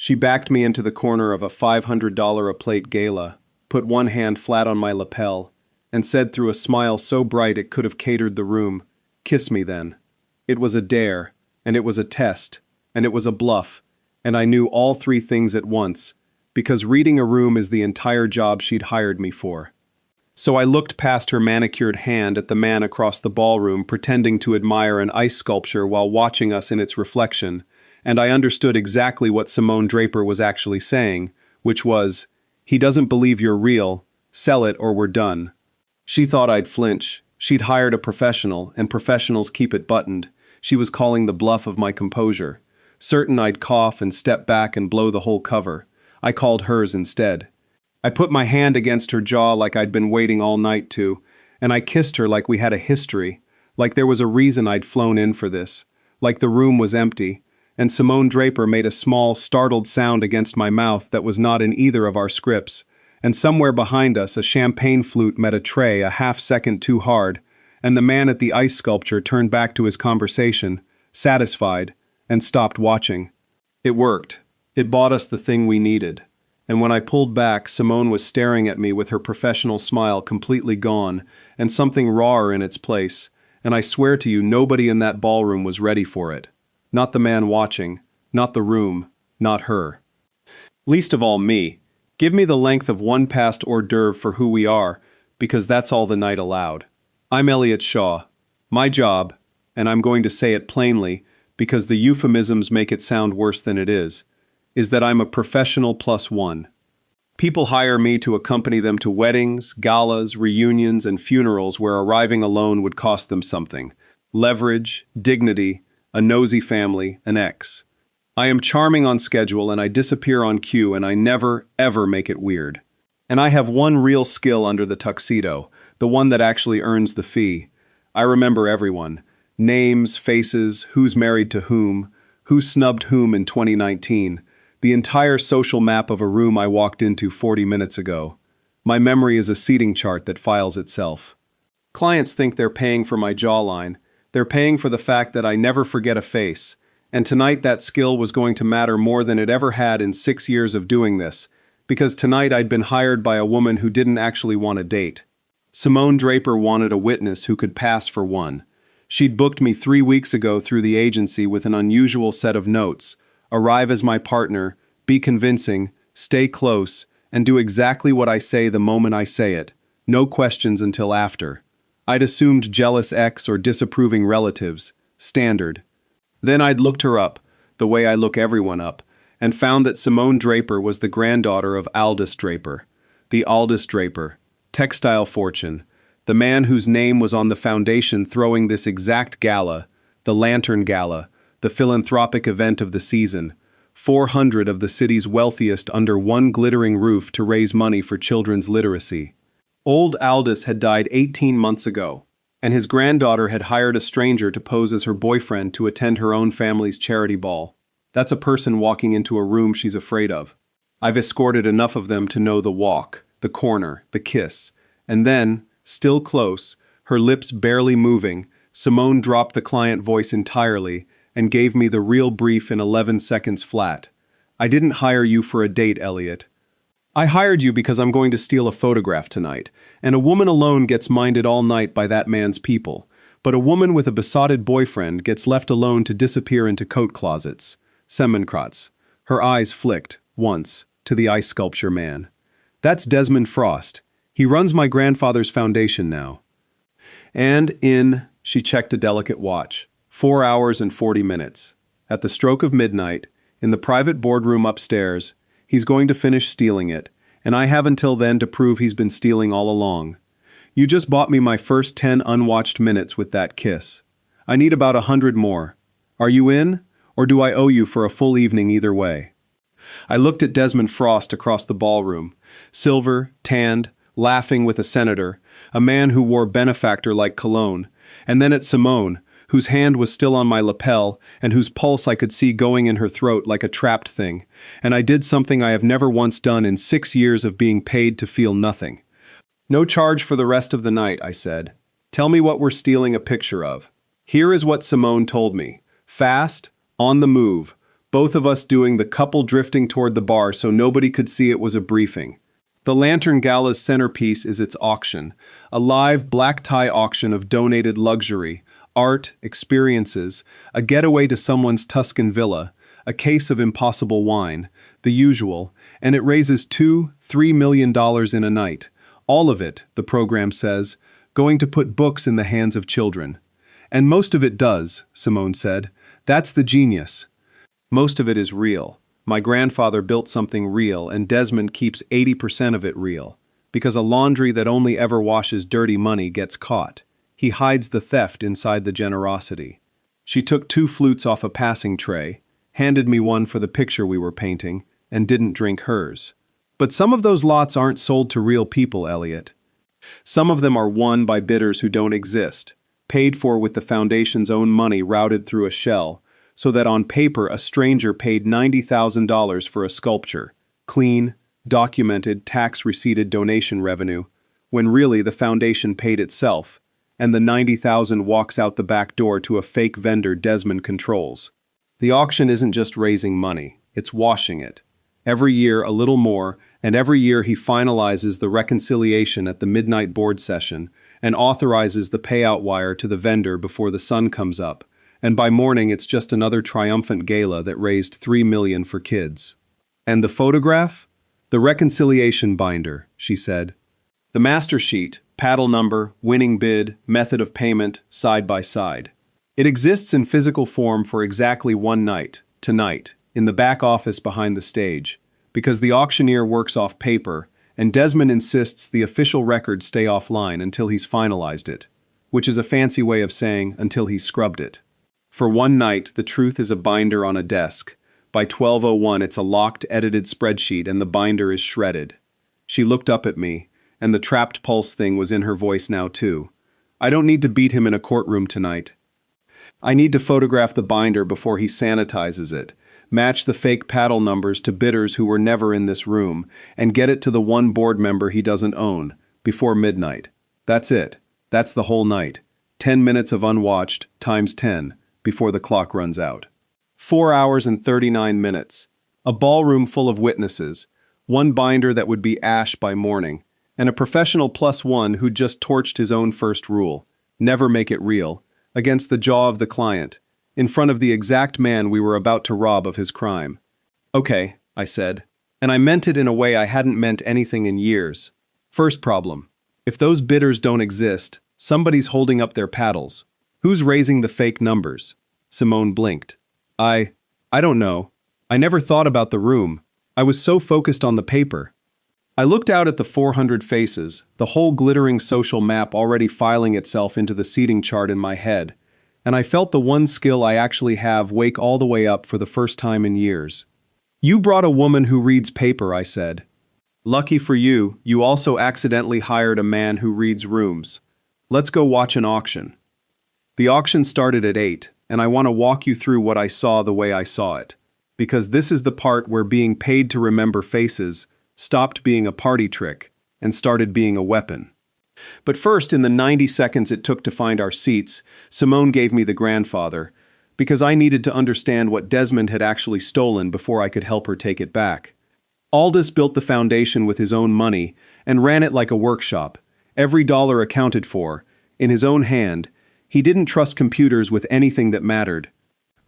She backed me into the corner of a $500 a plate gala, put one hand flat on my lapel, and said through a smile so bright it could have catered the room, "Kiss me then." It was a dare, and it was a test, and it was a bluff, and I knew all three things at once, because reading a room is the entire job she'd hired me for. So I looked past her manicured hand at the man across the ballroom pretending to admire an ice sculpture while watching us in its reflection, and I understood exactly what Simone Draper was actually saying, which was, "He doesn't believe you're real, sell it or we're done." She thought I'd flinch. She'd hired a professional, and professionals keep it buttoned. She was calling the bluff of my composure. Certain I'd cough and step back and blow the whole cover. I called hers instead. I put my hand against her jaw like I'd been waiting all night to, and I kissed her like we had a history, like there was a reason I'd flown in for this, like the room was empty, and Simone Draper made a small, startled sound against my mouth that was not in either of our scripts, and somewhere behind us a champagne flute met a tray a half-second too hard, and the man at the ice sculpture turned back to his conversation, satisfied, and stopped watching. It worked. It bought us the thing we needed. And when I pulled back, Simone was staring at me with her professional smile completely gone, and something rawer in its place, and I swear to you nobody in that ballroom was ready for it. Not the man watching, not the room, not her. Least of all me. Give me the length of one past hors d'oeuvre for who we are, because that's all the night allowed. I'm Elliot Shaw. My job, and I'm going to say it plainly, because the euphemisms make it sound worse than it is that I'm a professional plus one. People hire me to accompany them to weddings, galas, reunions, and funerals where arriving alone would cost them something. Leverage, dignity, a nosy family, an ex. I am charming on schedule and I disappear on cue and I never, ever make it weird. And I have one real skill under the tuxedo, the one that actually earns the fee. I remember everyone. Names, faces, who's married to whom, who snubbed whom in 2019. The entire social map of a room I walked into 40 minutes ago. My memory is a seating chart that files itself. Clients think they're paying for my jawline. They're paying for the fact that I never forget a face. And tonight that skill was going to matter more than it ever had in 6 years of doing this, because tonight I'd been hired by a woman who didn't actually want a date. Simone Draper wanted a witness who could pass for one. She'd booked me 3 weeks ago through the agency with an unusual set of notes. Arrive as my partner, be convincing, stay close, and do exactly what I say the moment I say it. No questions until after. I'd assumed jealous ex or disapproving relatives. Standard. Then I'd looked her up, the way I look everyone up, and found that Simone Draper was the granddaughter of Aldous Draper. The Aldous Draper, textile fortune, the man whose name was on the foundation throwing this exact gala, the Lantern Gala, the philanthropic event of the season, 400 of the city's wealthiest under one glittering roof to raise money for children's literacy. Old Aldous had died 18 months ago, and his granddaughter had hired a stranger to pose as her boyfriend to attend her own family's charity ball. That's a person walking into a room she's afraid of. I've escorted enough of them to know the walk, the corner, the kiss, and then, still close, her lips barely moving, Simone dropped the client voice entirely and gave me the real brief in 11 seconds flat. I didn't hire you for a date, Elliot. I hired you because I'm going to steal a photograph tonight, and a woman alone gets minded all night by that man's people, but a woman with a besotted boyfriend gets left alone to disappear into coat closets. Semmenkratz. Her eyes flicked, once, to the ice sculpture man. That's Desmond Frost. He runs my grandfather's foundation now. And she checked a delicate watch. 4 hours and 40 minutes. At the stroke of midnight, in the private boardroom upstairs, he's going to finish stealing it, and I have until then to prove he's been stealing all along. You just bought me my first 10 unwatched minutes with that kiss. I need about 100 more. Are you in, or do I owe you for a full evening either way? I looked at Desmond Frost across the ballroom, silver, tanned, laughing with a senator, a man who wore benefactor-like cologne, and then at Simone, whose hand was still on my lapel and whose pulse I could see going in her throat like a trapped thing, and I did something I have never once done in 6 years of being paid to feel nothing. No charge for the rest of the night, I said. Tell me what we're stealing a picture of. Here is what Simone told me. Fast, on the move, both of us doing the couple drifting toward the bar so nobody could see it was a briefing. The Lantern Gala's centerpiece is its auction, a live black tie auction of donated luxury, art, experiences, a getaway to someone's Tuscan villa, a case of impossible wine, the usual, and it raises $2–3 million in a night. All of it, the program says, going to put books in the hands of children. And most of it does, Simone said. That's the genius. Most of it is real. My grandfather built something real, and Desmond keeps 80% of it real. Because a laundry that only ever washes dirty money gets caught. He hides the theft inside the generosity. She took 2 flutes off a passing tray, handed me one for the picture we were painting, and didn't drink hers. But some of those lots aren't sold to real people, Elliot. Some of them are won by bidders who don't exist, paid for with the foundation's own money routed through a shell, so that on paper a stranger paid $90,000 for a sculpture, clean, documented, tax-receipted donation revenue, when really the foundation paid itself, and the $90,000 walks out the back door to a fake vendor Desmond controls. The auction isn't just raising money, it's washing it. Every year a little more, and every year he finalizes the reconciliation at the midnight board session and authorizes the payout wire to the vendor before the sun comes up, and by morning it's just another triumphant gala that raised $3 million for kids. And the photograph? The reconciliation binder, she said. The master sheet, paddle number, winning bid, method of payment, side by side. It exists in physical form for exactly one night, tonight, in the back office behind the stage, because the auctioneer works off paper, and Desmond insists the official records stay offline until he's finalized it, which is a fancy way of saying until he's scrubbed it. For one night, the truth is a binder on a desk. By 12:01, it's a locked, edited spreadsheet, and the binder is shredded. She looked up at me, and the trapped pulse thing was in her voice now too. I don't need to beat him in a courtroom tonight. I need to photograph the binder before he sanitizes it, match the fake paddle numbers to bidders who were never in this room, and get it to the one board member he doesn't own, before midnight. That's it. That's the whole night. 10 minutes of unwatched, times 10, before the clock runs out. 4 hours and 39 minutes. A ballroom full of witnesses, one binder that would be ash by morning, and a professional +1 who just torched his own first rule, never make it real, against the jaw of the client, in front of the exact man we were about to rob of his crime. Okay, I said, and I meant it in a way I hadn't meant anything in years. First problem. If those bidders don't exist, somebody's holding up their paddles. Who's raising the fake numbers? Simone blinked. I don't know. I never thought about the room. I was so focused on the paper. I looked out at the 400 faces, the whole glittering social map already filing itself into the seating chart in my head, and I felt the one skill I actually have wake all the way up for the first time in years. You brought a woman who reads paper, I said. Lucky for you, you also accidentally hired a man who reads rooms. Let's go watch an auction. The auction started at 8, and I want to walk you through what I saw the way I saw it, because this is the part where being paid to remember faces stopped being a party trick and started being a weapon. But first, in the 90 seconds it took to find our seats, Simone gave me the grandfather, because I needed to understand what Desmond had actually stolen before I could help her take it back. Aldous built the foundation with his own money and ran it like a workshop, every dollar accounted for, in his own hand. He didn't trust computers with anything that mattered.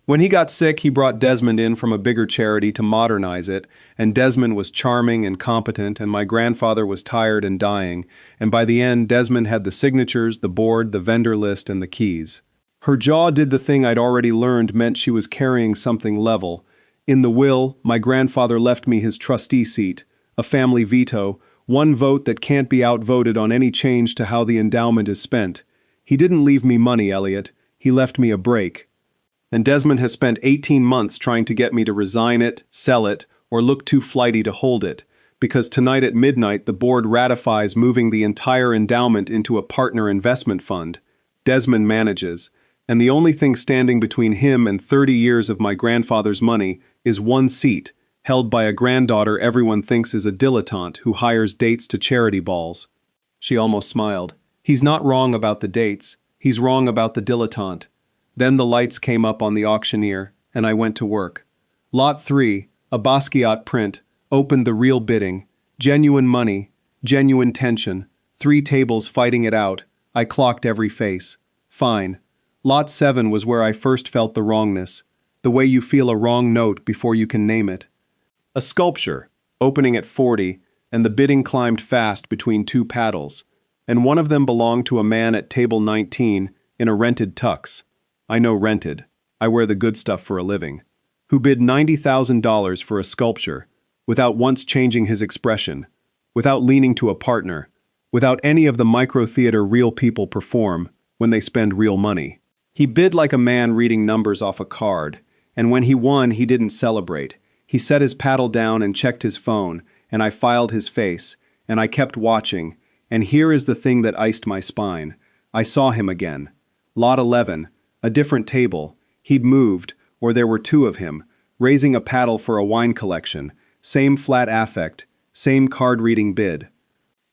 When he got sick, he brought Desmond in from a bigger charity to modernize it, and Desmond was charming and competent, and my grandfather was tired and dying, and by the end, Desmond had the signatures, the board, the vendor list, and the keys. Her jaw did the thing I'd already learned meant she was carrying something level. In the will, my grandfather left me his trustee seat, a family veto, one vote that can't be outvoted on any change to how the endowment is spent. He didn't leave me money, Elliot. He left me a break. And Desmond has spent 18 months trying to get me to resign it, sell it, or look too flighty to hold it, because tonight at midnight the board ratifies moving the entire endowment into a partner investment fund. Desmond manages, and the only thing standing between him and 30 years of my grandfather's money is one seat, held by a granddaughter everyone thinks is a dilettante who hires dates to charity balls. She almost smiled. He's not wrong about the dates, he's wrong about the dilettante. Then the lights came up on the auctioneer, and I went to work. Lot 3, a Basquiat print, opened the real bidding. Genuine money, genuine tension, 3 tables fighting it out. I clocked every face. Fine. Lot 7 was where I first felt the wrongness, the way you feel a wrong note before you can name it. A sculpture, opening at 40, and the bidding climbed fast between 2 paddles, and one of them belonged to a man at table 19 in a rented tux. I know rented. I wear the good stuff for a living. Who bid $90,000 for a sculpture, without once changing his expression, without leaning to a partner, without any of the micro-theater real people perform when they spend real money. He bid like a man reading numbers off a card, and when he won he didn't celebrate. He set his paddle down and checked his phone, and I filed his face, and I kept watching, and here is the thing that iced my spine. I saw him again. Lot 11, a different table. He'd moved, or there were 2 of him, raising a paddle for a wine collection, same flat affect, same card-reading bid.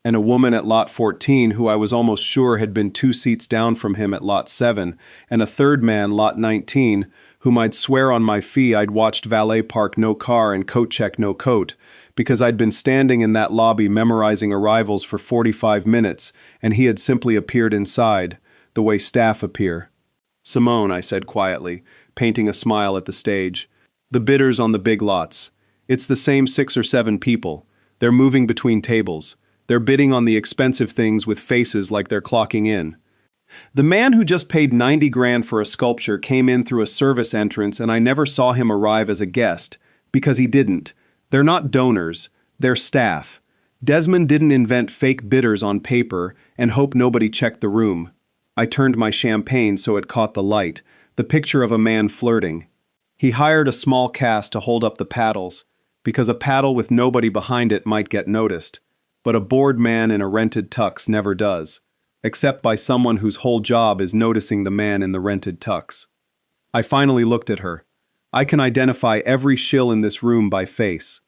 And a woman at lot 14 who I was almost sure had been 2 seats down from him at lot 7, and a third man, lot 19, whom I'd swear on my fee I'd watched valet park no car and coat check no coat, because I'd been standing in that lobby memorizing arrivals for 45 minutes, and he had simply appeared inside, the way staff appear. "Simone," I said quietly, painting a smile at the stage. "The bidders on the big lots. It's the same 6 or 7 people. They're moving between tables. They're bidding on the expensive things with faces like they're clocking in. The man who just paid 90 grand for a sculpture came in through a service entrance and I never saw him arrive as a guest, because he didn't. They're not donors, they're staff. Desmond didn't invent fake bidders on paper and hope nobody checked the room. I turned my champagne so it caught the light, the picture of a man flirting. He hired a small cast to hold up the paddles, because a paddle with nobody behind it might get noticed. But a bored man in a rented tux never does, except by someone whose whole job is noticing the man in the rented tux. I finally looked at her. I can identify every shill in this room by face.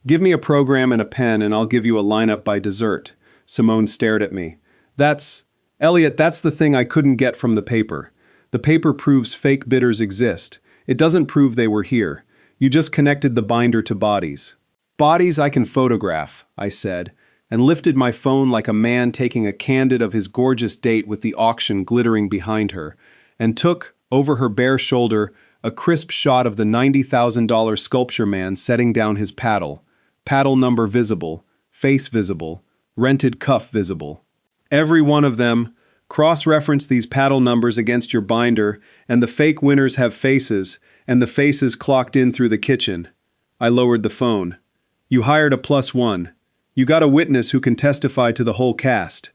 Give me a program and a pen and I'll give you a lineup by dessert. Simone stared at me. Elliot, that's the thing I couldn't get from the paper. The paper proves fake bidders exist. It doesn't prove they were here. You just connected the binder to bodies. Bodies I can photograph, I said, and lifted my phone like a man taking a candid of his gorgeous date with the auction glittering behind her, and took, over her bare shoulder, a crisp shot of the $90,000 sculpture man setting down his paddle. Paddle number visible, face visible, rented cuff visible. Every one of them. Cross-reference these paddle numbers against your binder, and the fake winners have faces, and the faces clocked in through the kitchen. I lowered the phone. You hired a +1. You got a witness who can testify to the whole cast.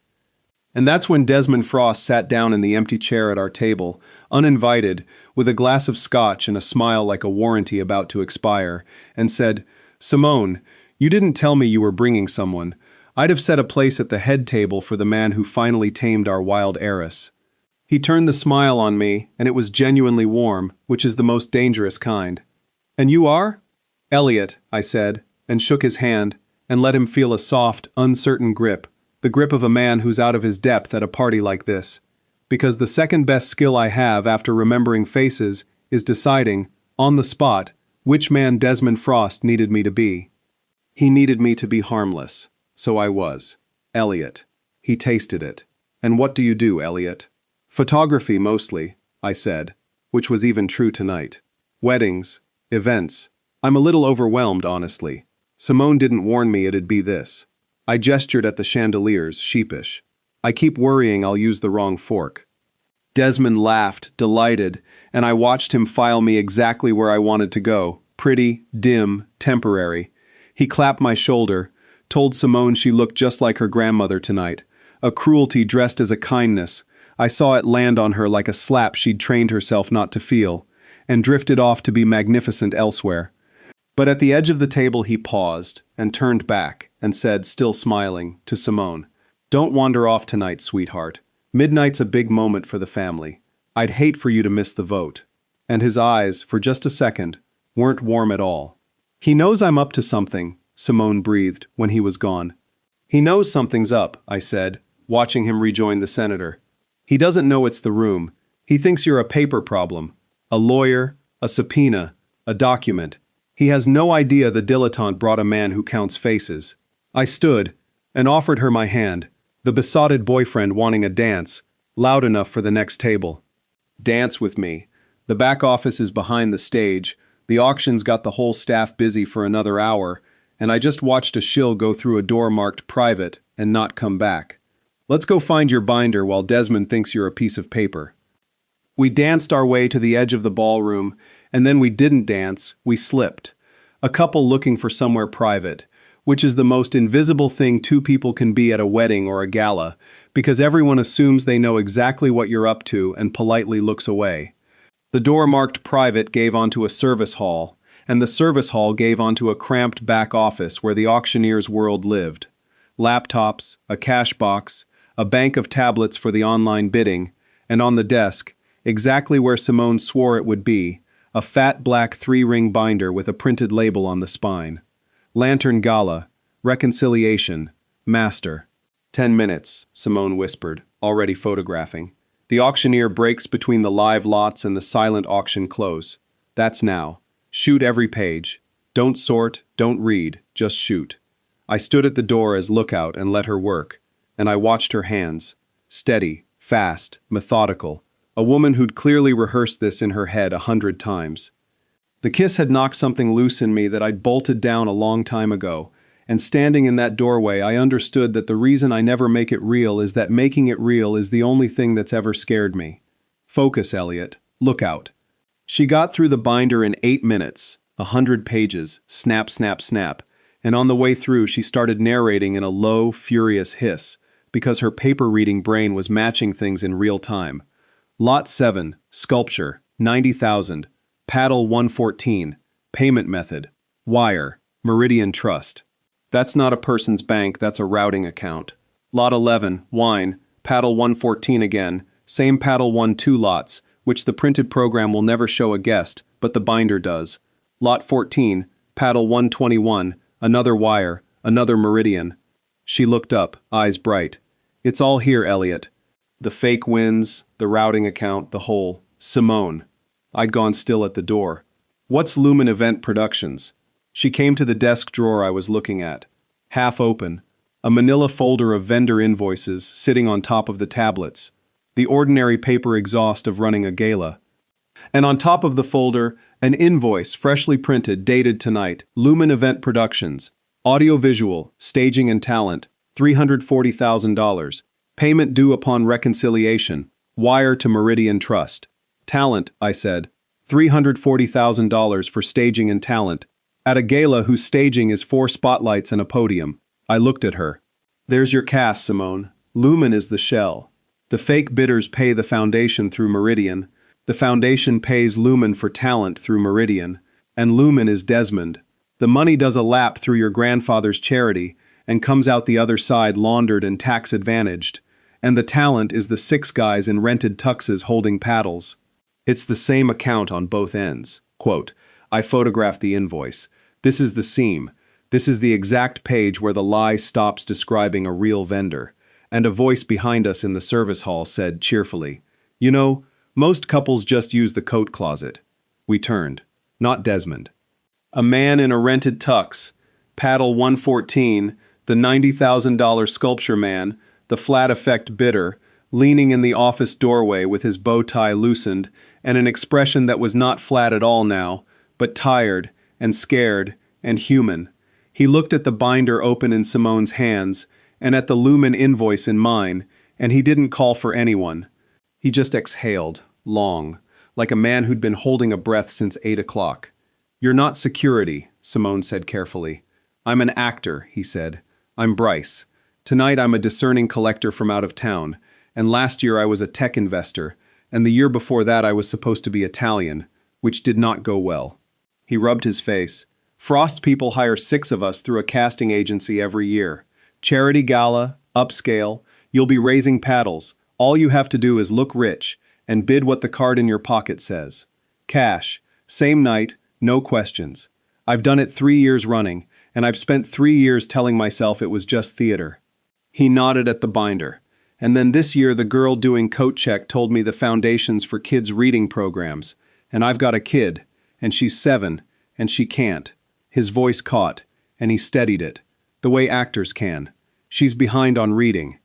And that's when Desmond Frost sat down in the empty chair at our table, uninvited, with a glass of scotch and a smile like a warranty about to expire, and said, "Simone, you didn't tell me you were bringing someone. I'd have set a place at the head table for the man who finally tamed our wild heiress." He turned the smile on me, and it was genuinely warm, which is the most dangerous kind. "And you are?" "Elliot," I said, and shook his hand, and let him feel a soft, uncertain grip, the grip of a man who's out of his depth at a party like this. Because the second best skill I have after remembering faces is deciding, on the spot, which man Desmond Frost needed me to be. He needed me to be harmless. So I was. Elliot. He tasted it. "And what do you do, Elliot?" "Photography mostly," I said, which was even true tonight. "Weddings, events. I'm a little overwhelmed, honestly. Simone didn't warn me it'd be this." I gestured at the chandeliers, sheepish. "I keep worrying I'll use the wrong fork." Desmond laughed, delighted, and I watched him file me exactly where I wanted to go. Pretty, dim, temporary. He clapped my shoulder, told Simone she looked just like her grandmother tonight. A cruelty dressed as a kindness. I saw it land on her like a slap she'd trained herself not to feel, and drifted off to be magnificent elsewhere. But at the edge of the table he paused, and turned back, and said, still smiling, to Simone, "Don't wander off tonight, sweetheart. Midnight's a big moment for the family. I'd hate for you to miss the vote." And his eyes, for just a second, weren't warm at all. "He knows I'm up to something," Simone breathed when he was gone. "He knows something's up," I said, watching him rejoin the senator. "He doesn't know it's the room. He thinks you're a paper problem. A lawyer, a subpoena, a document. He has no idea the dilettante brought a man who counts faces. I stood and offered her my hand, the besotted boyfriend wanting a dance, loud enough for the next table. Dance with me. The back office is behind the stage, the auction's got the whole staff busy for another hour, and I just watched a shill go through a door marked private and not come back. Let's go find your binder while Desmond thinks you're a piece of paper. We danced our way to the edge of the ballroom, and then we didn't dance, we slipped. A couple looking for somewhere private, which is the most invisible thing two people can be at a wedding or a gala, because everyone assumes they know exactly what you're up to and politely looks away. The door marked private gave onto a service hall, and the service hall gave onto a cramped back office where the auctioneer's world lived. Laptops, a cash box, a bank of tablets for the online bidding, and on the desk, exactly where Simone swore it would be, a fat black 3-ring binder with a printed label on the spine. Lantern Gala, Reconciliation, Master. 10 minutes, Simone whispered, already photographing. The auctioneer breaks between the live lots and the silent auction close. That's now. Shoot every page. Don't sort, don't read, just shoot. I stood at the door as lookout and let her work, and I watched her hands. Steady, fast, methodical. A woman who'd clearly rehearsed this in her head 100 times. The kiss had knocked something loose in me that I'd bolted down a long time ago, and standing in that doorway I understood that the reason I never make it real is that making it real is the only thing that's ever scared me. Focus, Elliot. Look out. She got through the binder in 8 minutes, 100 pages, snap, snap, snap, and on the way through she started narrating in a low, furious hiss, because her paper-reading brain was matching things in real time. Lot 7, Sculpture, 90,000, Paddle 114, Payment Method, Wire, Meridian Trust. That's not a person's bank, that's a routing account. Lot 11, Wine, Paddle 114 again, same Paddle 1-2 lots, which the printed program will never show a guest, but the binder does. Lot 14, Paddle 121, another wire, another meridian. She looked up, eyes bright. It's all here, Elliot. The fake wins, the routing account, the whole. Simone. I'd gone still at the door. What's Lumen Event Productions? She came to the desk drawer I was looking at. Half open. A manila folder of vendor invoices sitting on top of the tablets. The ordinary paper exhaust of running a gala. And on top of the folder, an invoice freshly printed dated tonight. Lumen Event Productions. Audiovisual, staging and talent. $340,000. Payment due upon reconciliation. Wire to Meridian Trust. Talent, I said. $340,000 for staging and talent. At a gala whose staging is 4 spotlights and a podium. I looked at her. There's your cast, Simone. Lumen is the shell. The fake bidders pay the foundation through Meridian. The foundation pays Lumen for talent through Meridian. And Lumen is Desmond. The money does a lap through your grandfather's charity and comes out the other side laundered and tax-advantaged. And the talent is the 6 guys in rented tuxes holding paddles. It's the same account on both ends. Quote, I photographed the invoice. This is the seam. This is the exact page where the lie stops describing a real vendor. And a voice behind us in the service hall said cheerfully, You know, most couples just use the coat closet. We turned. Not Desmond. A man in a rented tux, Paddle 114, the $90,000 sculpture man, the flat effect bidder, leaning in the office doorway with his bow tie loosened and an expression that was not flat at all now, but tired and scared and human. He looked at the binder open in Simone's hands and at the Lumen invoice in mine, and he didn't call for anyone. He just exhaled, long, like a man who'd been holding a breath since 8 o'clock. You're not security, Simone said carefully. I'm an actor, he said. I'm Bryce. Tonight I'm a discerning collector from out of town, and last year I was a tech investor, and the year before that I was supposed to be Italian, which did not go well. He rubbed his face. Frost people hire 6 of us through a casting agency every year. Charity gala, upscale, you'll be raising paddles. All you have to do is look rich and bid what the card in your pocket says. Cash, same night, no questions. I've done it 3 years running, and I've spent 3 years telling myself it was just theater. He nodded at the binder. And then this year the girl doing coat check told me the foundation's for kids' reading programs, and I've got a kid, and she's 7, and she can't. His voice caught, and he steadied it, the way actors can. She's behind on reading.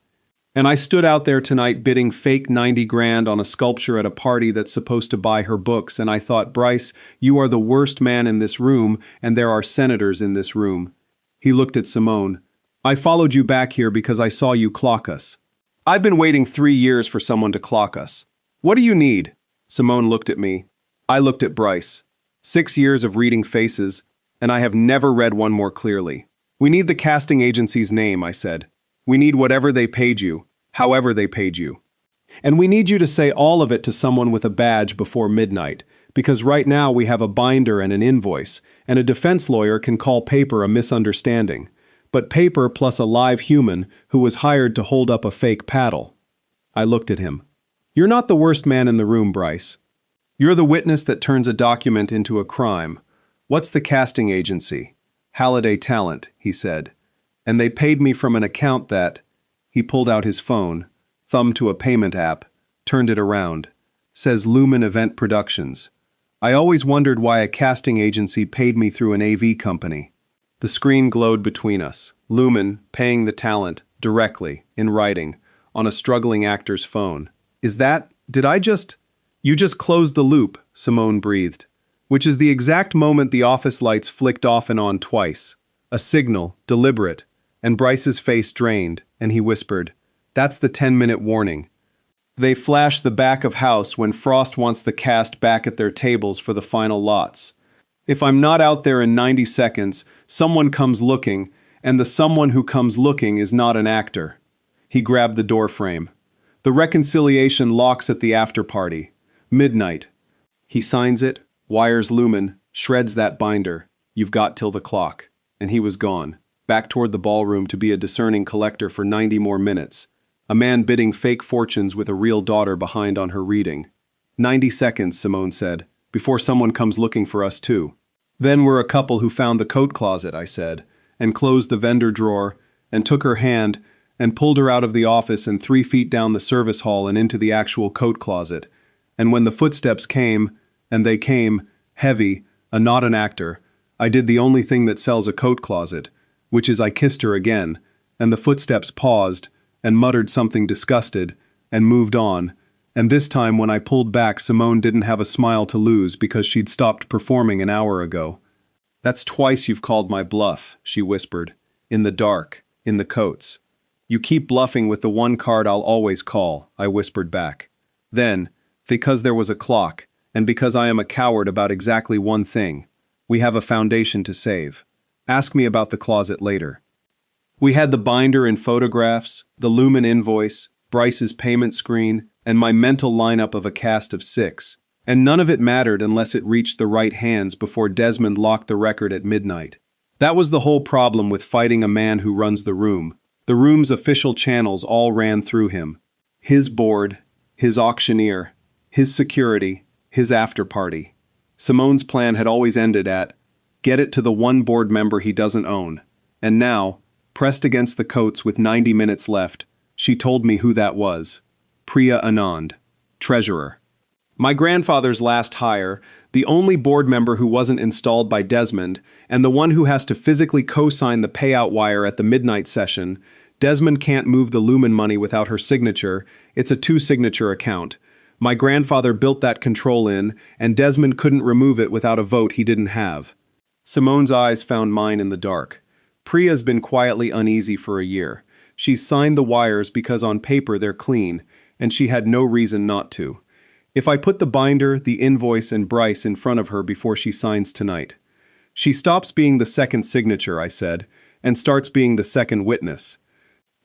And I stood out there tonight bidding fake 90 grand on a sculpture at a party that's supposed to buy her books, and I thought, Bryce, you are the worst man in this room, and there are senators in this room. He looked at Simone. I followed you back here because I saw you clock us. I've been waiting 3 years for someone to clock us. What do you need? Simone looked at me. I looked at Bryce. 6 years of reading faces, and I have never read one more clearly. We need the casting agency's name, I said. We need whatever they paid you, however they paid you. And we need you to say all of it to someone with a badge before midnight, because right now we have a binder and an invoice, and a defense lawyer can call paper a misunderstanding. But paper plus a live human who was hired to hold up a fake paddle. I looked at him. You're not the worst man in the room, Bryce. You're the witness that turns a document into a crime. What's the casting agency? Halliday Talent, he said. And they paid me from an account that... He pulled out his phone, thumbed to a payment app, turned it around. Says Lumen Event Productions. I always wondered why a casting agency paid me through an AV company. The screen glowed between us. Lumen paying the talent, directly, in writing, on a struggling actor's phone. You just closed the loop, Simone breathed. Which is the exact moment the office lights flicked off and on twice. A signal, deliberate, and Bryce's face drained, and he whispered, That's the 10-minute warning. They flash the back of house when Frost wants the cast back at their tables for the final lots. If I'm not out there in 90 seconds, someone comes looking, and the someone who comes looking is not an actor. He grabbed the door frame. The reconciliation locks at the after party. Midnight. He signs it, wires Lumen, shreds that binder. You've got till the clock. And he was gone, back toward the ballroom to be a discerning collector for 90 more minutes. A man bidding fake fortunes with a real daughter behind on her reading. 90 seconds, Simone said, before someone comes looking for us too. Then we're a couple who found the coat closet, I said, and closed the vendor drawer, and took her hand, and pulled her out of the office and 3 feet down the service hall and into the actual coat closet. And when the footsteps came, and they came, heavy, not an actor, I did the only thing that sells a coat closet, which is I kissed her again, and the footsteps paused, and muttered something disgusted, and moved on, and this time when I pulled back Simone didn't have a smile to lose because she'd stopped performing an hour ago. That's twice you've called my bluff, she whispered, in the dark, in the coats. You keep bluffing with the one card I'll always call, I whispered back. Then, because there was a clock, and because I am a coward about exactly one thing, we have a foundation to save. Ask me about the closet later. We had the binder and photographs, the Lumen invoice, Bryce's payment screen, and my mental lineup of a cast of 6. And none of it mattered unless it reached the right hands before Desmond locked the record at midnight. That was the whole problem with fighting a man who runs the room. The room's official channels all ran through him. His board, his auctioneer, his security, his after-party. Simone's plan had always ended at, get it to the one board member he doesn't own. And now, pressed against the coats with 90 minutes left, she told me who that was. Priya Anand, treasurer. My grandfather's last hire, the only board member who wasn't installed by Desmond, and the one who has to physically co-sign the payout wire at the midnight session. Desmond can't move the Lumen money without her signature. It's a 2-signature account. My grandfather built that control in, and Desmond couldn't remove it without a vote he didn't have. Simone's eyes found mine in the dark. Priya's been quietly uneasy for a year. She's signed the wires because on paper they're clean, and she had no reason not to. If I put the binder, the invoice, and Bryce in front of her before she signs tonight. She stops being the second signature, I said, and starts being the second witness.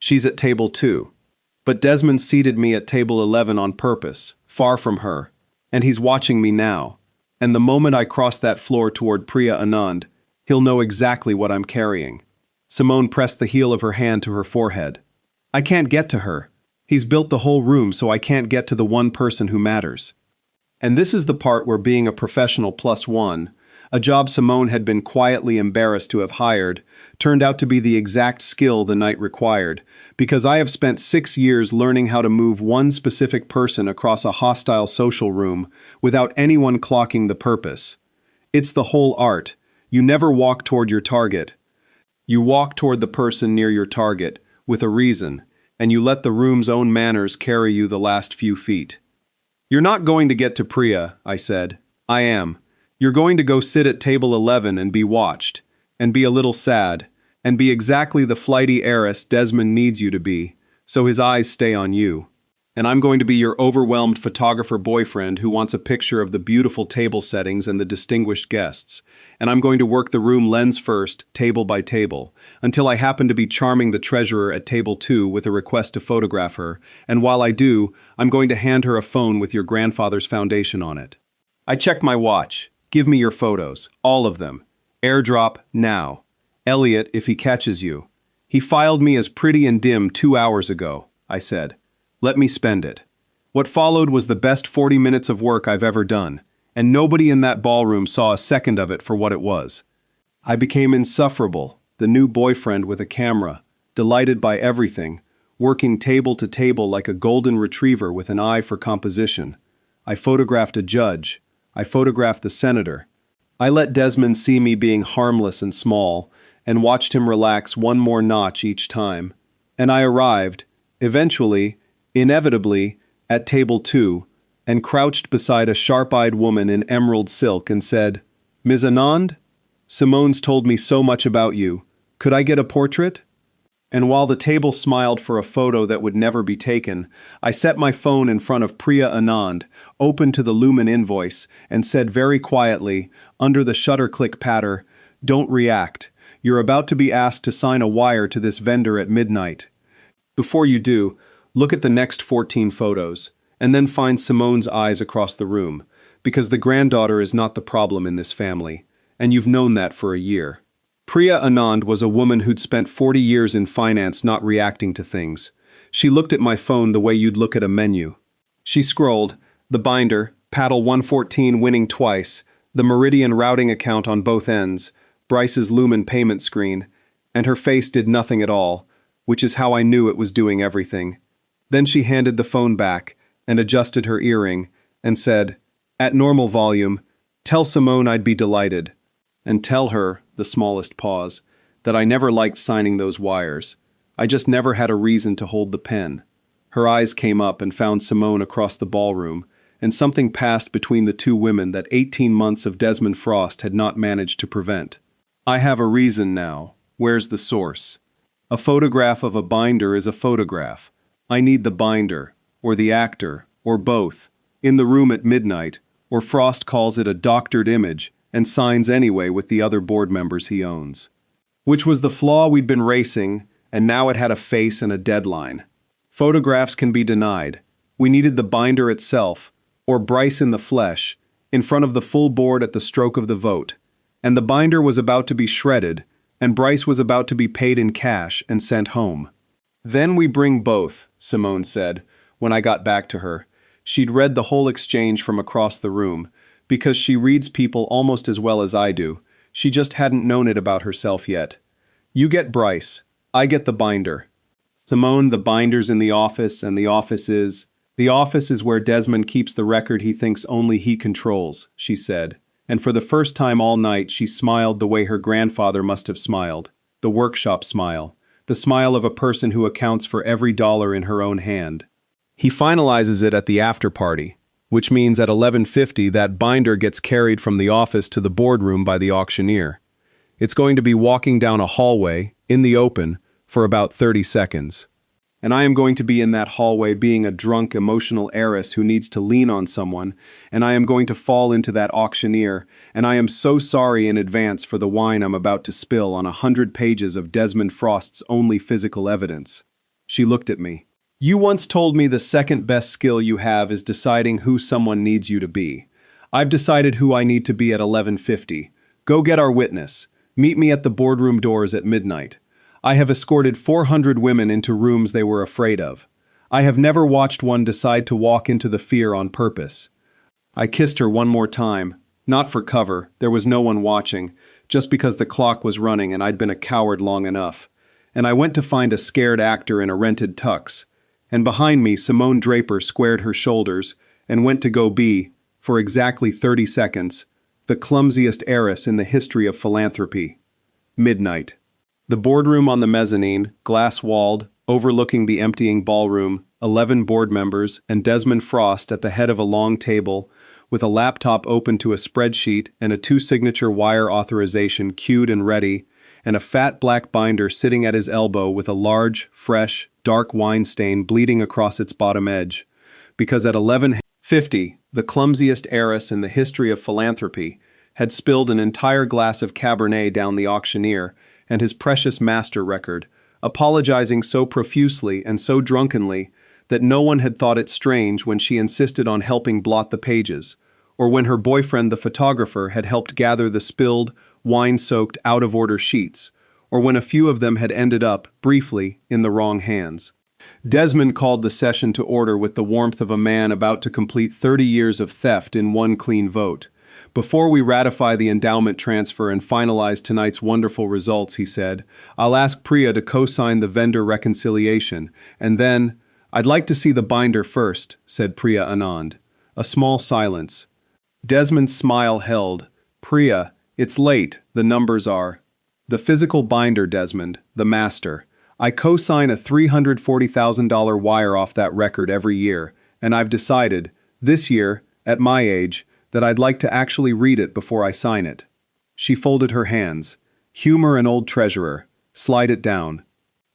She's at table 2. But Desmond seated me at table 11 on purpose, far from her, and he's watching me now. And the moment I cross that floor toward Priya Anand, he'll know exactly what I'm carrying. Simone pressed the heel of her hand to her forehead. I can't get to her. He's built the whole room so I can't get to the one person who matters. And this is the part where being a professional +1, a job Simone had been quietly embarrassed to have hired, turned out to be the exact skill the night required, because I have spent 6 years learning how to move one specific person across a hostile social room without anyone clocking the purpose. It's the whole art, You never walk toward your target. You walk toward the person near your target, with a reason, and you let the room's own manners carry you the last few feet. You're not going to get to Priya, I said. I am. You're going to go sit at table 11 and be watched, and be a little sad, and be exactly the flighty heiress Desmond needs you to be, so his eyes stay on you. And I'm going to be your overwhelmed photographer boyfriend who wants a picture of the beautiful table settings and the distinguished guests. And I'm going to work the room lens first, table by table, until I happen to be charming the treasurer at table 2 with a request to photograph her, and while I do, I'm going to hand her a phone with your grandfather's foundation on it. I checked my watch. Give me your photos, all of them. Airdrop now. Elliot, if he catches you. He filed me as pretty and dim 2 hours ago, I said. Let me spend it. What followed was the best 40 minutes of work I've ever done, and nobody in that ballroom saw a second of it for what it was. I became insufferable, the new boyfriend with a camera, delighted by everything, working table to table like a golden retriever with an eye for composition. I photographed a judge. I photographed the senator. I let Desmond see me being harmless and small, and watched him relax one more notch each time. And I arrived, eventually, inevitably, at table 2, and crouched beside a sharp-eyed woman in emerald silk and said, Ms. Anand? Simone's told me so much about you. Could I get a portrait? And while the table smiled for a photo that would never be taken, I set my phone in front of Priya Anand, opened to the Lumen invoice, and said very quietly, under the shutter click patter, Don't react. You're about to be asked to sign a wire to this vendor at midnight. Before you do, look at the next 14 photos, and then find Simone's eyes across the room, because the granddaughter is not the problem in this family, and you've known that for a year. Priya Anand was a woman who'd spent 40 years in finance not reacting to things. She looked at my phone the way you'd look at a menu. She scrolled, the binder, paddle 114 winning twice, the Meridian routing account on both ends, Bryce's Lumen payment screen, and her face did nothing at all, which is how I knew it was doing everything. Then she handed the phone back and adjusted her earring and said, At normal volume, tell Simone I'd be delighted. And tell her, the smallest pause, that I never liked signing those wires. I just never had a reason to hold the pen. Her eyes came up and found Simone across the ballroom, and something passed between the two women that 18 months of Desmond Frost had not managed to prevent. I have a reason now. Where's the source? A photograph of a binder is a photograph. I need the binder, or the actor, or both, in the room at midnight, or Frost calls it a doctored image and signs anyway with the other board members he owns. Which was the flaw we'd been racing, and now it had a face and a deadline. Photographs can be denied. We needed the binder itself, or Bryce in the flesh, in front of the full board at the stroke of the vote. And the binder was about to be shredded, and Bryce was about to be paid in cash and sent home. Then we bring both, Simone said, when I got back to her. She'd read the whole exchange from across the room, because she reads people almost as well as I do. She just hadn't known it about herself yet. You get Bryce. I get the binder. Simone, the binder's in the office, and the office is where Desmond keeps the record he thinks only he controls, she said. And for the first time all night she smiled the way her grandfather must have smiled. The workshop smile. The smile of a person who accounts for every dollar in her own hand. He finalizes it at the after party, which means at 11:50 that binder gets carried from the office to the boardroom by the auctioneer. It's going to be walking down a hallway, in the open, for about 30 seconds. And I am going to be in that hallway being a drunk, emotional heiress who needs to lean on someone, and I am going to fall into that auctioneer, and I am so sorry in advance for the wine I'm about to spill on 100 pages of Desmond Frost's only physical evidence. She looked at me. You once told me the second best skill you have is deciding who someone needs you to be. I've decided who I need to be at 11:50. Go get our witness. Meet me at the boardroom doors at midnight. I have escorted 400 women into rooms they were afraid of. I have never watched one decide to walk into the fear on purpose. I kissed her one more time, not for cover, there was no one watching, just because the clock was running and I'd been a coward long enough. And I went to find a scared actor in a rented tux. And behind me, Simone Draper squared her shoulders and went to go be, for exactly 30 seconds, the clumsiest heiress in the history of philanthropy. Midnight. The boardroom on the mezzanine, glass-walled, overlooking the emptying ballroom, 11 board members, and Desmond Frost at the head of a long table, with a laptop open to a spreadsheet and a 2-signature wire authorization queued and ready, and a fat black binder sitting at his elbow with a large, fresh, dark wine stain bleeding across its bottom edge. Because at 11:50, the clumsiest heiress in the history of philanthropy had spilled an entire glass of Cabernet down the auctioneer and his precious master record, apologizing so profusely and so drunkenly that no one had thought it strange when she insisted on helping blot the pages, or when her boyfriend the photographer had helped gather the spilled, wine-soaked, out-of-order sheets, or when a few of them had ended up, briefly, in the wrong hands. Desmond called the session to order with the warmth of a man about to complete 30 years of theft in one clean vote. Before we ratify the endowment transfer and finalize tonight's wonderful results, he said, I'll ask Priya to co-sign the vendor reconciliation, and then, I'd like to see the binder first, said Priya Anand. A small silence. Desmond's smile held. Priya, it's late, the numbers are. The physical binder, Desmond, the master. I co-sign a $340,000 wire off that record every year, and I've decided, this year, at my age, that I'd like to actually read it before I sign it. She folded her hands. Humor an old treasurer. Slide it down.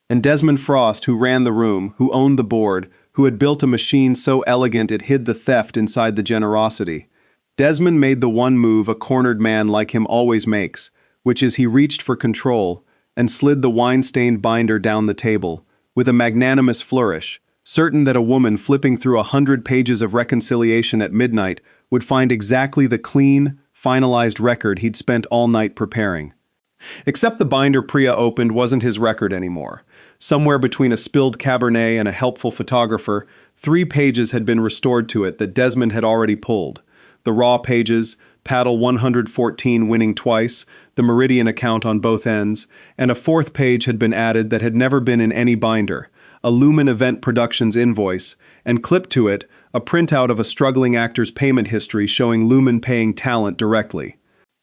And Desmond Frost, who ran the room, who owned the board, who had built a machine so elegant it hid the theft inside the generosity. Desmond made the one move a cornered man like him always makes, which is he reached for control and slid the wine-stained binder down the table, with a magnanimous flourish, certain that a woman flipping through 100 pages of reconciliation at midnight would find exactly the clean, finalized record he'd spent all night preparing. Except the binder Priya opened wasn't his record anymore. Somewhere between a spilled Cabernet and a helpful photographer, 3 pages had been restored to it that Desmond had already pulled. The raw pages, paddle 114 winning twice, the Meridian account on both ends, and a 4th page had been added that had never been in any binder, a Lumen Event Productions invoice, and clipped to it a printout of a struggling actor's payment history showing Lumen paying talent directly.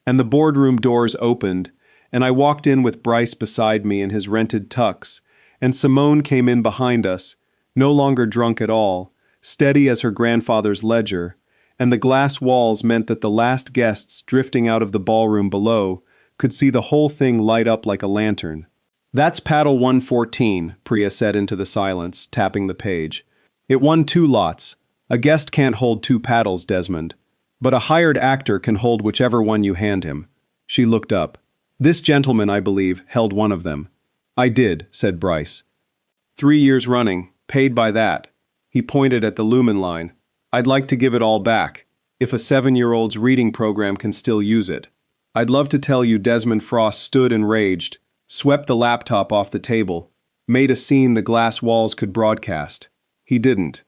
And the boardroom doors opened, and I walked in with Bryce beside me in his rented tux, and Simone came in behind us, no longer drunk at all, steady as her grandfather's ledger, and the glass walls meant that the last guests drifting out of the ballroom below could see the whole thing light up like a lantern. That's paddle 114, Priya said into the silence, tapping the page. It won 2 lots. A guest can't hold 2 paddles, Desmond. But a hired actor can hold whichever one you hand him. She looked up. This gentleman, I believe, held one of them. I did, said Bryce. 3 years running, paid by that. He pointed at the Lumen line. I'd like to give it all back, if a 7-year-old's reading program can still use it. I'd love to tell you Desmond Frost stood and raged, swept the laptop off the table, made a scene the glass walls could broadcast. He didn't.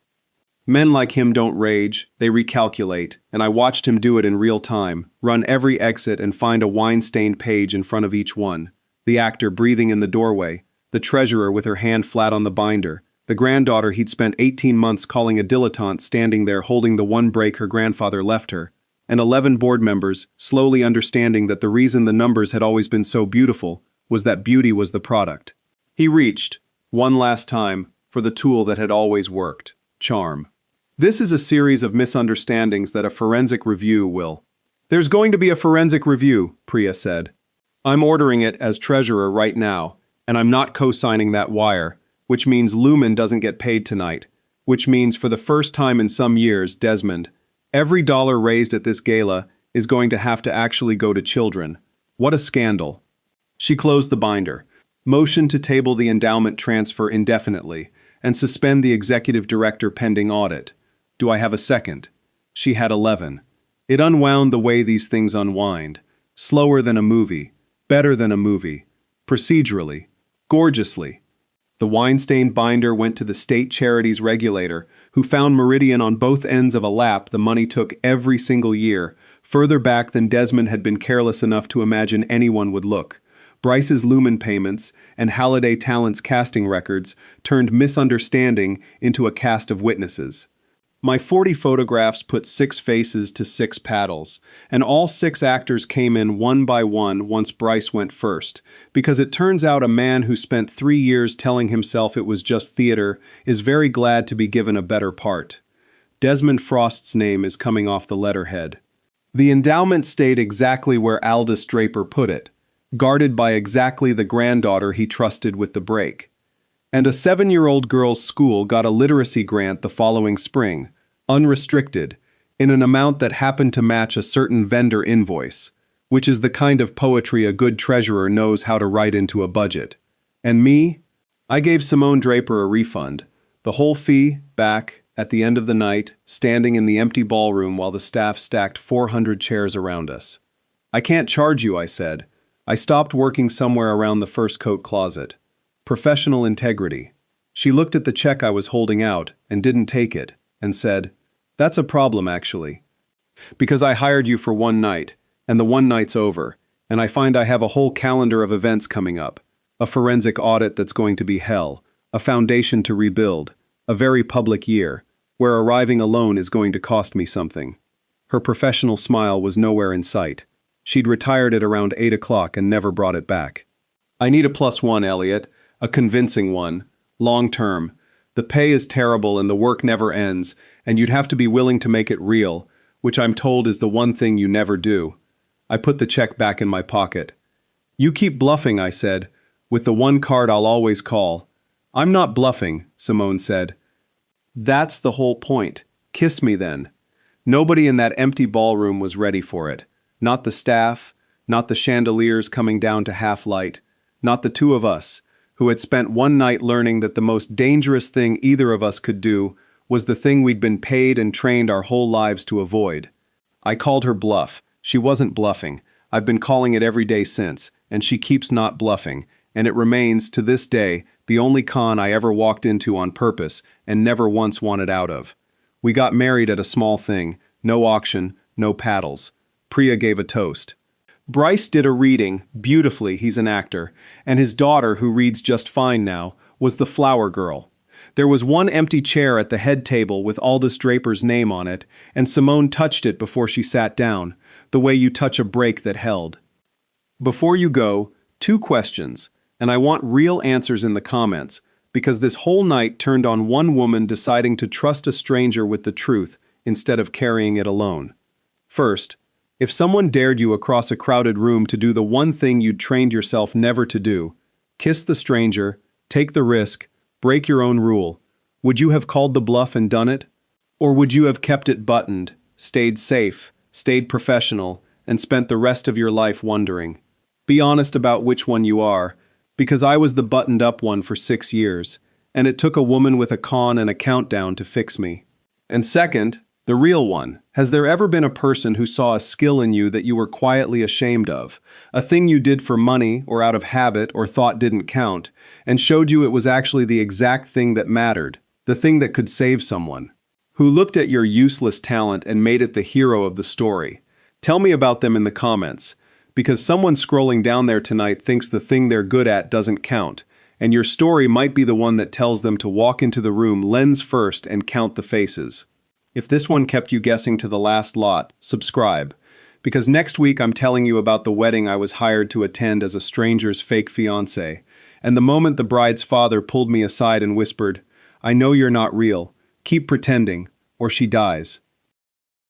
Men like him don't rage, they recalculate, and I watched him do it in real time, run every exit and find a wine-stained page in front of each one. The actor breathing in the doorway, the treasurer with her hand flat on the binder, the granddaughter he'd spent 18 months calling a dilettante standing there holding the one break her grandfather left her, and 11 board members, slowly understanding that the reason the numbers had always been so beautiful was that beauty was the product. He reached, one last time, for the tool that had always worked, charm. This is a series of misunderstandings that a forensic review will. There's going to be a forensic review, Priya said. I'm ordering it as treasurer right now, and I'm not co-signing that wire, which means Lumen doesn't get paid tonight, which means for the first time in some years, Desmond, every dollar raised at this gala is going to have to actually go to children. What a scandal. She closed the binder, motioned to table the endowment transfer indefinitely, and suspend the executive director pending audit. Do I have a second? She had 11. It unwound the way these things unwind. Slower than a movie. Better than a movie. Procedurally. Gorgeously. The wine-stained binder went to the state charities regulator, who found Meridian on both ends of a lap the money took every single year, further back than Desmond had been careless enough to imagine anyone would look. Bryce's Lumen payments and Halliday Talent's casting records turned misunderstanding into a cast of witnesses. My 40 photographs put 6 faces to 6 paddles, and all 6 actors came in one by one once Bryce went first, because it turns out a man who spent 3 years telling himself it was just theater is very glad to be given a better part. Desmond Frost's name is coming off the letterhead. The endowment stayed exactly where Aldous Draper put it, guarded by exactly the granddaughter he trusted with the break. And a 7-year-old girl's school got a literacy grant the following spring, unrestricted, in an amount that happened to match a certain vendor invoice, which is the kind of poetry a good treasurer knows how to write into a budget. And me? I gave Simone Draper a refund, the whole fee, back, at the end of the night, standing in the empty ballroom while the staff stacked 400 chairs around us. I can't charge you, I said. I stopped working somewhere around the first coat closet. Professional integrity. She looked at the check I was holding out and didn't take it, and said, "That's a problem, actually. Because I hired you for one night, and the one night's over, and I find I have a whole calendar of events coming up. A forensic audit that's going to be hell, a foundation to rebuild, a very public year, where arriving alone is going to cost me something." Her professional smile was nowhere in sight. She'd retired at around 8 o'clock and never brought it back. "I need a +1, Elliot. A convincing one. Long term. The pay is terrible and the work never ends, and you'd have to be willing to make it real, which I'm told is the one thing you never do." I put the check back in my pocket. "You keep bluffing," I said, "with the one card I'll always call." "I'm not bluffing," Simone said. "That's the whole point. Kiss me then." Nobody in that empty ballroom was ready for it. Not the staff, not the chandeliers coming down to half-light, not the two of us, who had spent one night learning that the most dangerous thing either of us could do was the thing we'd been paid and trained our whole lives to avoid. I called her bluff. She wasn't bluffing. I've been calling it every day since, and she keeps not bluffing, and it remains, to this day, the only con I ever walked into on purpose and never once wanted out of. We got married at a small thing, no auction, no paddles. Priya gave a toast. Bryce did a reading, beautifully, he's an actor, and his daughter, who reads just fine now, was the flower girl. There was one empty chair at the head table with Aldous Draper's name on it, and Simone touched it before she sat down, the way you touch a brake that held. Before you go, 2 questions, and I want real answers in the comments, because this whole night turned on one woman deciding to trust a stranger with the truth instead of carrying it alone. First, if someone dared you across a crowded room to do the one thing you'd trained yourself never to do, kiss the stranger, take the risk, break your own rule, would you have called the bluff and done it? Or would you have kept it buttoned, stayed safe, stayed professional, and spent the rest of your life wondering? Be honest about which one you are, because I was the buttoned-up one for 6 years, and it took a woman with a con and a countdown to fix me. And second, the real one. Has there ever been a person who saw a skill in you that you were quietly ashamed of, a thing you did for money or out of habit or thought didn't count, and showed you it was actually the exact thing that mattered, the thing that could save someone? Who looked at your useless talent and made it the hero of the story? Tell me about them in the comments, because someone scrolling down there tonight thinks the thing they're good at doesn't count, and your story might be the one that tells them to walk into the room lens first and count the faces. If this one kept you guessing to the last lot, subscribe, because next week I'm telling you about the wedding I was hired to attend as a stranger's fake fiancé, and the moment the bride's father pulled me aside and whispered, "I know you're not real, keep pretending, or she dies."